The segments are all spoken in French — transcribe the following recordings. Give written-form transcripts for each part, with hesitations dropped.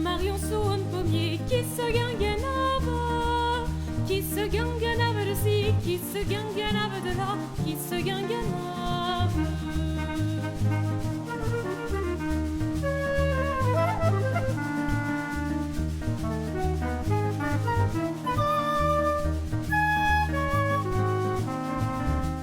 Marion sous un pommier qui se ganganava, qui se ganganava de ci, qui se ganganava de là, qui se ganganava.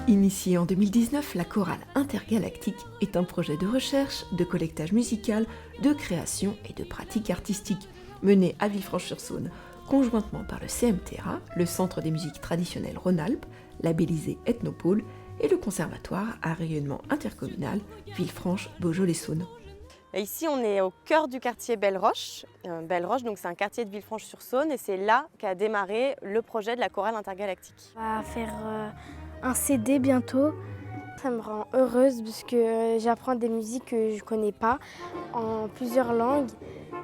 Initiée en 2019, la chorale intergalactique est un projet de recherche, de collectage musical, de création et de pratique artistique, mené à Villefranche-sur-Saône, conjointement par le CMTRA, le Centre des musiques traditionnelles Rhône-Alpes, labellisé Ethnopôle, et le Conservatoire à rayonnement intercommunal Villefranche-Beaujolais-Saône. Ici, on est au cœur du quartier Belle-Roche. Belle-Roche, donc c'est un quartier de Villefranche-sur-Saône et c'est là qu'a démarré le projet de la chorale intergalactique. On va faire un CD bientôt. Ça me rend heureuse parce que j'apprends des musiques que je ne connais pas en plusieurs langues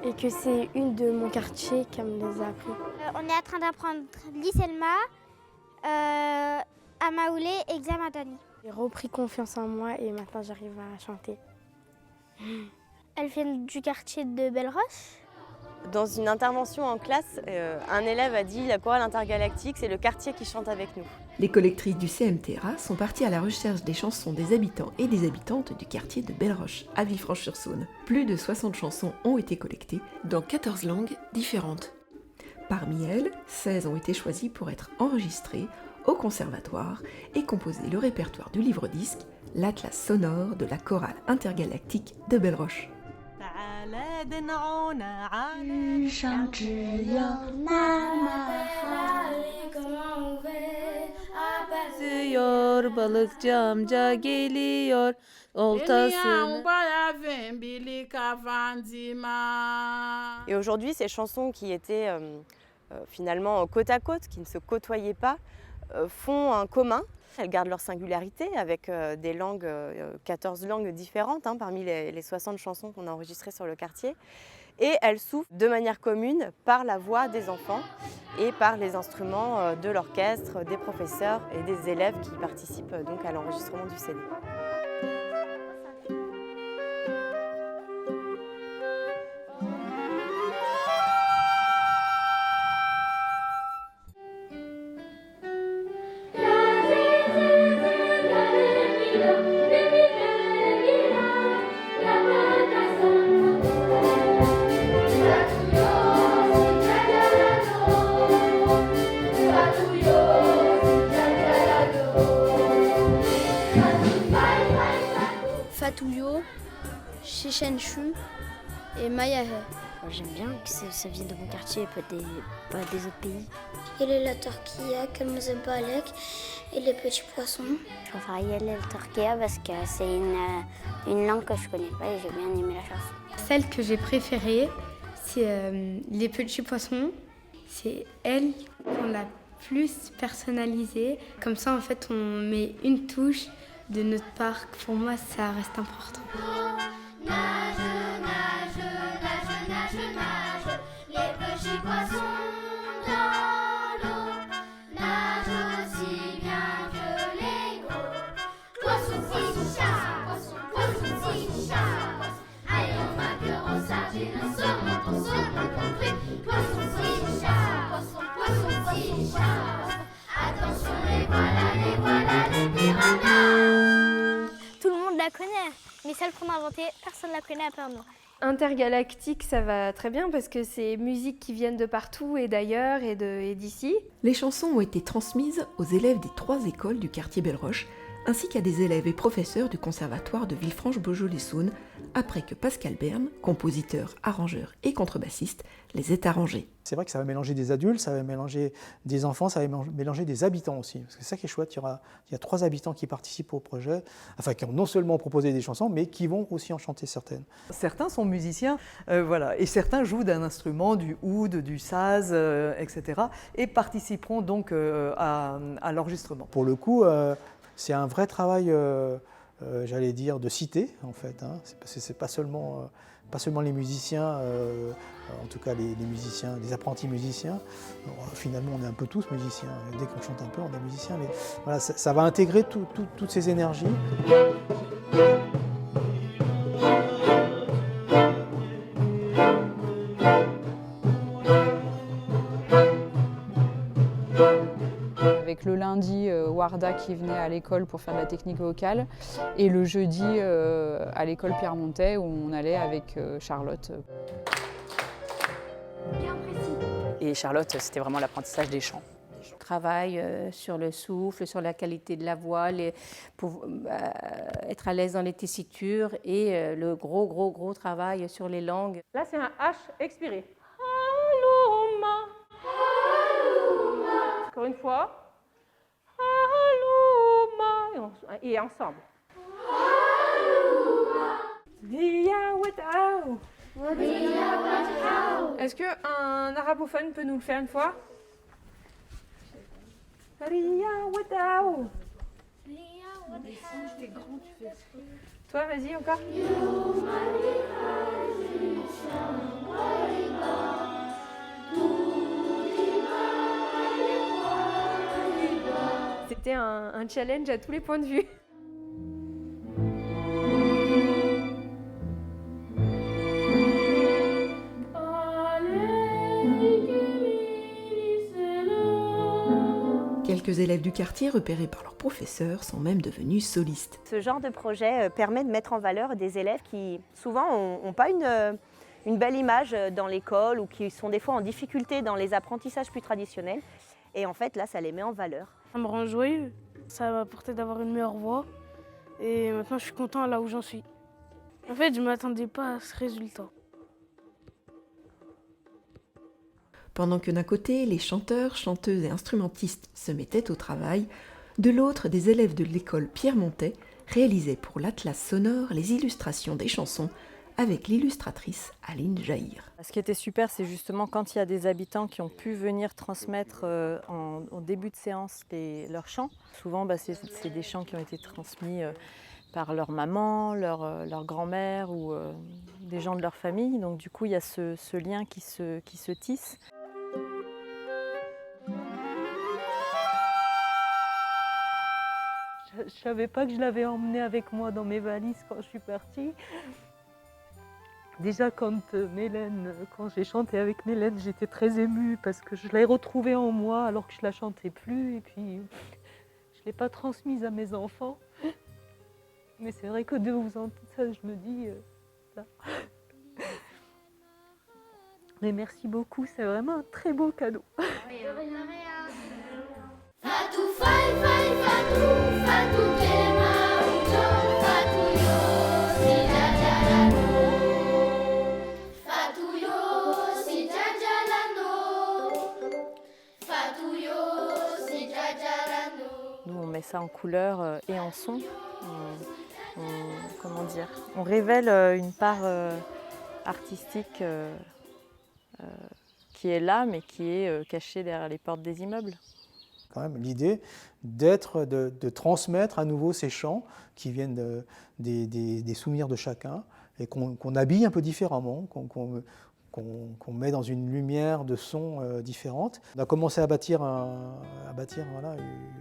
et que c'est une de mon quartier qui me les a appris. On est en train d'apprendre l'Iselma, Amaoulé et Xamadani. J'ai repris confiance en moi et maintenant j'arrive à chanter. Elles viennent du quartier de Belle-Roche. Dans une intervention en classe, un élève a dit « La chorale intergalactique, c'est le quartier qui chante avec nous ». Les collectrices du CMTRA sont parties à la recherche des chansons des habitants et des habitantes du quartier de Belle-Roche, à Villefranche-sur-Saône. Plus de 60 chansons ont été collectées dans 14 langues différentes. Parmi elles, 16 ont été choisies pour être enregistrées au conservatoire et composer le répertoire du livre-disque, l'atlas sonore de la chorale intergalactique de Belle-Roche. Balıkçı amca geliyor oltasını. Et aujourd'hui, ces chansons qui étaient finalement côte à côte, qui ne se côtoyaient pas, font un commun. Elles gardent leur singularité avec des langues, 14 langues différentes parmi les 60 chansons qu'on a enregistrées sur le quartier. Et elles souffrent de manière commune par la voix des enfants et par les instruments de l'orchestre, des professeurs et des élèves qui participent donc à l'enregistrement du CD. Fatouyo, Chichenchu et Mayahe. J'aime bien que ça vienne de mon quartier et pas des autres pays. Il est la torquilla, Kalmazembalek et les petits poissons. Je préfère Yel el Torquia parce que c'est une langue que je connais pas et j'ai bien aimé la chanson. Celle que j'ai préférée, c'est les petits poissons. C'est elle qu'on l'a plus personnalisée. Comme ça, en fait, on met une touche de notre parc. Pour moi, ça reste important. Nage, nage, nage, nage, nage, les petits poissons dans l'eau. Nage aussi bien que les gros. Poisson, poisson, chat, poisson, poisson, si, chat. Allez, on va que ressarger le saumon, ton truc. Poisson, si, chat, poisson, si, chat. Attention, les voilà, les piranhas. Tout le monde la connaît, mais celle qu'on a inventée, personne ne la connaît à part nous. Intergalactique, ça va très bien parce que c'est musiques qui viennent de partout et d'ailleurs et d'ici. Les chansons ont été transmises aux élèves des 3 écoles du quartier Belle-Roche, ainsi qu'à des élèves et professeurs du conservatoire de Villefranche-Beaujolais-Saône, après que Pascal Berne, compositeur, arrangeur et contrebassiste, les ait arrangés. C'est vrai que ça va mélanger des adultes, ça va mélanger des enfants, ça va mélanger des habitants aussi. Parce que c'est ça qui est chouette, il y a 3 habitants qui participent au projet, enfin qui ont non seulement proposé des chansons, mais qui vont aussi en chanter certaines. Certains sont musiciens, et certains jouent d'un instrument, du oud, du saz, etc. et participeront donc à l'enregistrement. Pour le coup, c'est un vrai travail, j'allais dire, de cité, en fait. C'est pas seulement les musiciens, en tout cas les musiciens, les apprentis musiciens. Finalement, on est un peu tous musiciens. Dès qu'on chante un peu, on est musicien. Mais voilà, ça va intégrer toutes ces énergies. avec le lundi Warda qui venait à l'école pour faire de la technique vocale et le jeudi à l'école Pierre Montet où on allait avec Charlotte. Et Charlotte, c'était vraiment l'apprentissage des chants. Travail sur le souffle, sur la qualité de la voix, pour être à l'aise dans les tessitures et le gros travail sur les langues. Là, c'est un H expiré. Encore une fois. Et ensemble. Est-ce qu'un arabophone peut nous le faire une fois? Toi, vas-y encore. C'était un challenge à tous les points de vue. Quelques élèves du quartier, repérés par leurs professeurs, sont même devenus solistes. Ce genre de projet permet de mettre en valeur des élèves qui, souvent, n'ont pas une belle image dans l'école ou qui sont des fois en difficulté dans les apprentissages plus traditionnels. Et en fait, là, ça les met en valeur. Ça me rend joyeux, ça m'a apporté d'avoir une meilleure voix. Et maintenant, je suis content là où j'en suis. En fait, je ne m'attendais pas à ce résultat. Pendant que d'un côté, les chanteurs, chanteuses et instrumentistes se mettaient au travail, de l'autre, des élèves de l'école Pierre Montet réalisaient pour l'Atlas sonore les illustrations des chansons avec l'illustratrice Aline Jaïr. Ce qui était super, c'est justement quand il y a des habitants qui ont pu venir transmettre en début de séance leurs chants. Souvent, c'est des chants qui ont été transmis par leur maman, leur grand-mère ou des gens de leur famille. Donc du coup, il y a ce lien qui se tisse. Je ne savais pas que je l'avais emmené avec moi dans mes valises quand je suis partie. Déjà quand j'ai chanté avec Mélène, j'étais très émue parce que je l'ai retrouvée en moi alors que je ne la chantais plus. Et puis, je ne l'ai pas transmise à mes enfants. Mais c'est vrai que de vous entendre ça, je me dis... ça. Mais merci beaucoup, c'est vraiment un très beau cadeau. Fatou fai fai fatou fatou kema ujo fatou yo si jajalano fatou yo si jajalano fatou yo si jajalano. Nous, on met ça en couleur et en son. Comment dire, on révèle une part artistique qui est là, mais qui est cachée derrière les portes des immeubles. Quand même l'idée de transmettre à nouveau ces chants qui viennent des souvenirs de chacun et qu'on habille un peu différemment, qu'on met dans une lumière de son différente. On a commencé à bâtir voilà,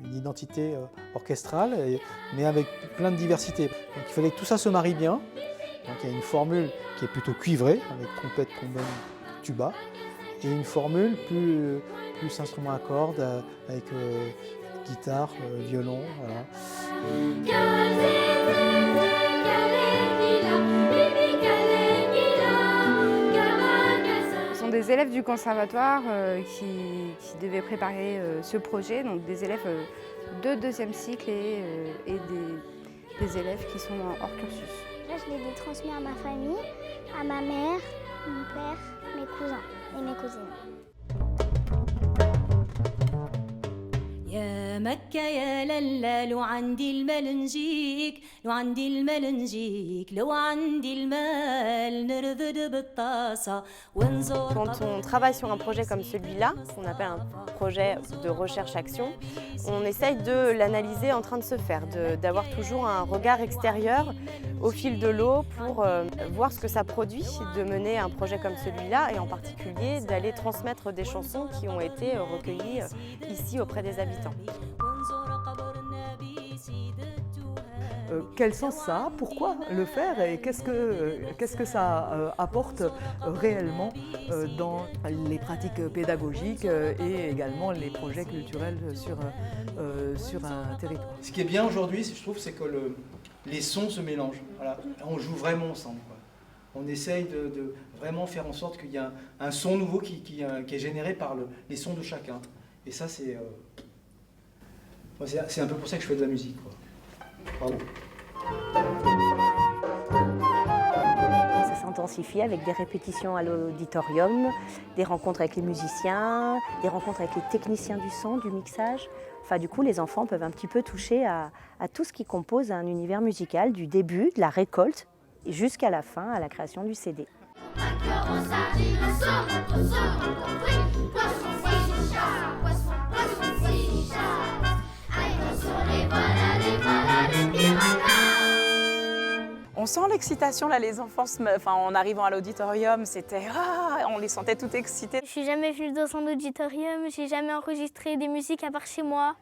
une identité orchestrale, mais avec plein de diversité. Donc il fallait que tout ça se marie bien. Donc il y a une formule qui est plutôt cuivrée, avec trompette, trombone, tuba, et une formule plus instrument à cordes, avec guitare, violon. Voilà. Ce sont des élèves du conservatoire qui devaient préparer ce projet, donc des élèves de deuxième cycle et des élèves qui sont hors cursus. Là, je l'ai transmis à ma famille, à ma mère, mon père, mes cousins et mes cousines. يا مكة يا للا لو عندي المال نجيك لو عندي المال نجيك لو عندي المال نرذد بالطاسة ونزور. Quand on travaille sur un projet comme celui-là, qu'on appelle un projet de recherche-action, on essaye de l'analyser en train de se faire, d'avoir toujours un regard extérieur au fil de l'eau pour voir ce que ça produit, de mener un projet comme celui-là et en particulier d'aller transmettre des chansons qui ont été recueillies ici auprès des habitants. Quel sens ça a? Pourquoi le faire? Et qu'est-ce que ça apporte réellement dans les pratiques pédagogiques et également les projets culturels sur un territoire. Ce qui est bien aujourd'hui, je trouve, c'est que les sons se mélangent. Voilà. On joue vraiment ensemble, quoi. On essaye de vraiment faire en sorte qu'il y ait un son nouveau qui est généré par les sons de chacun. Et ça, c'est un peu pour ça que je fais de la musique, quoi. Pardon. Ça s'intensifie avec des répétitions à l'auditorium, des rencontres avec les musiciens, des rencontres avec les techniciens du son, du mixage. Enfin, du coup, les enfants peuvent un petit peu toucher à tout ce qui compose un univers musical, du début, de la récolte, jusqu'à la fin, à la création du CD. On sent l'excitation là, les enfants, en arrivant à l'auditorium, c'était on les sentait tout excités. Je suis jamais venue dans un auditorium, j'ai jamais enregistré des musiques à part chez moi.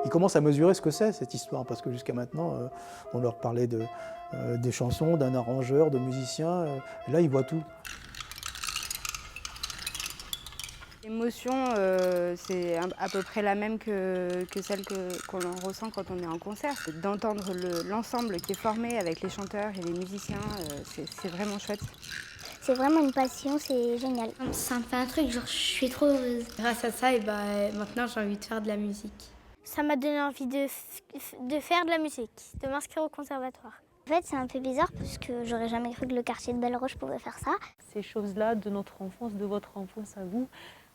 Ils commencent à mesurer ce que c'est cette histoire, parce que jusqu'à maintenant, on leur parlait des chansons, d'un arrangeur, de musiciens. Là, ils voient tout. L'émotion, c'est à peu près la même que celle qu'on ressent quand on est en concert. D'entendre l'ensemble qui est formé avec les chanteurs et les musiciens, c'est vraiment chouette. C'est vraiment une passion, c'est génial. Ça me fait un truc, genre je suis trop heureuse. Grâce à ça, maintenant j'ai envie de faire de la musique. Ça m'a donné envie de faire de la musique, de m'inscrire au conservatoire. En fait, c'est un peu bizarre parce que j'aurais jamais cru que le quartier de Belle-Roche pouvait faire ça. Ces choses-là de notre enfance, de votre enfance à vous,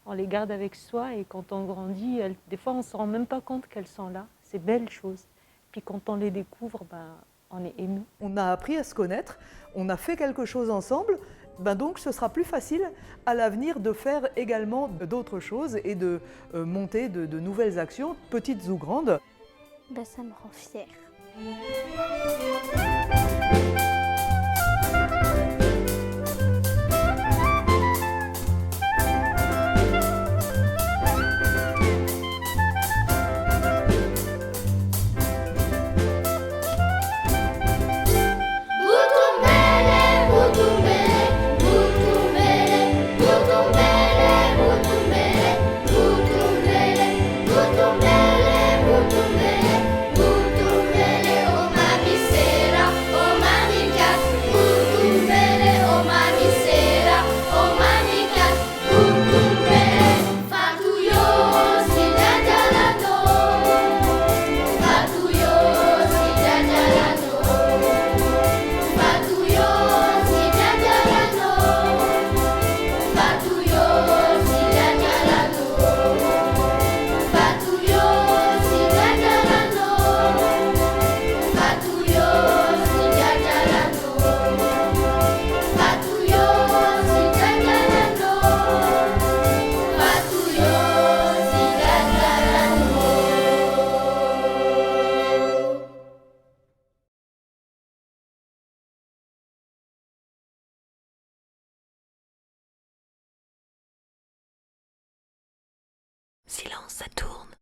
on les garde avec soi et quand on grandit, des fois on ne se rend même pas compte qu'elles sont là. C'est belles choses. Puis quand on les découvre, on est ému. On a appris à se connaître, on a fait quelque chose ensemble, donc ce sera plus facile à l'avenir de faire également d'autres choses et de monter de nouvelles actions, petites ou grandes. Ça me rend fière. Silence, ça tourne.